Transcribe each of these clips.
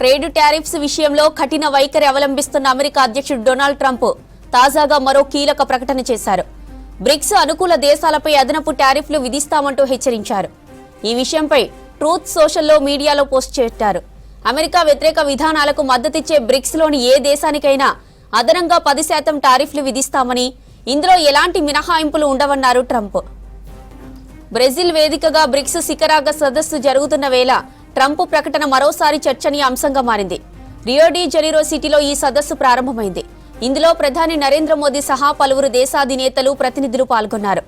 Trade tariffs విషయంలో కఠిన వైఖరి అవలంబిస్తున్న అమెరికా అధ్యక్షుడు డొనాల్డ్ ట్రంప్ తాజాగా మరో కీలక ప్రకటన చేశారు. బ్రిక్స్ అనుకూల దేశాలపై అదనపు టారిఫ్లు విధిస్తామంటూ హెచ్చరించారు. ఈ విషయంపై ట్రూత్ సోషల్లో మీడియాలో పోస్ట్ చేశారు. అమెరికా వ్యతిరేక విధానాలకు మద్దతిచ్చే బ్రిక్స్ లోని ఏ దేశానికైనా అదనంగా 10% టారిఫ్లు విధిస్తామని, ఇందులో ఎలాంటి మినహాయింపులు ఉండవన్నారు ట్రంప్. బ్రెజిల్ వేదికగా బ్రిక్స్ శిఖరాగ్ర సదస్సు జరుగుతున్న వేళ ట్రంప్ ప్రకటన మరోసారి చర్చనీయాంశంగా మారింది. రియో డి జనీరో సిటీలో ఈ సదస్సు ప్రారంభమైంది. ఇందులో ప్రధాని నరేంద్ర మోదీ సహా పలువురు దేశాధినేతలు ప్రతినిధులు పాల్గొన్నారు.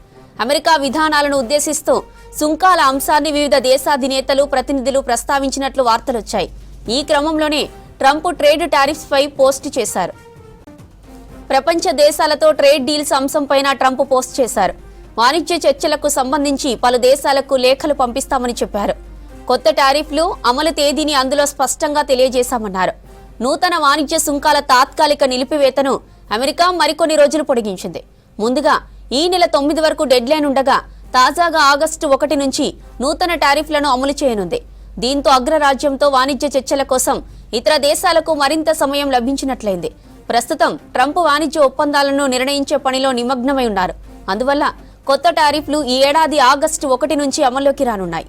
అమెరికా విధానాలను ఉద్దేశిస్తూ సుంకాల అంశాన్ని వివిధ దేశాధినేతలు ప్రతినిధులు ప్రస్తావించినట్లు వార్తలొచ్చాయి. ఈ క్రమంలోనే ట్రంప్ ట్రేడ్ టారిఫ్స్ పై పోస్ట్ చేశారు. ప్రపంచ దేశాలతో ట్రేడ్ డీల్స్ అంశంపైన ట్రంప్ పోస్ట్ చేశారు. వాణిజ్య చర్చలకు సంబంధించి పలు దేశాలకు లేఖలు పంపిస్తామని చెప్పారు. కొత్త టారిఫ్లు అమలు తేదీని అందులో స్పష్టంగా తెలియజేశామన్నారు. నూతన వాణిజ్య సుంకాల తాత్కాలిక నిలిపివేతను అమెరికా మరికొన్ని రోజులు పొడిగించింది. ముందుగా ఈ నెల 9 వరకు డెడ్లైన్ ఉండగా తాజాగా ఆగస్టు 1 నుంచి నూతన టారిఫ్లను అమలు చేయనుంది. దీంతో అగ్రరాజ్యంతో వాణిజ్య చర్చల కోసం ఇతర దేశాలకు మరింత సమయం లభించినట్లయింది. ప్రస్తుతం ట్రంప్ వాణిజ్య ఒప్పందాలను నిర్ణయించే పనిలో నిమగ్నమై ఉన్నారు. అందువల్ల కొత్త టారిఫ్లు ఈ ఏడాది ఆగస్టు 1 నుంచి అమల్లోకి రానున్నాయి.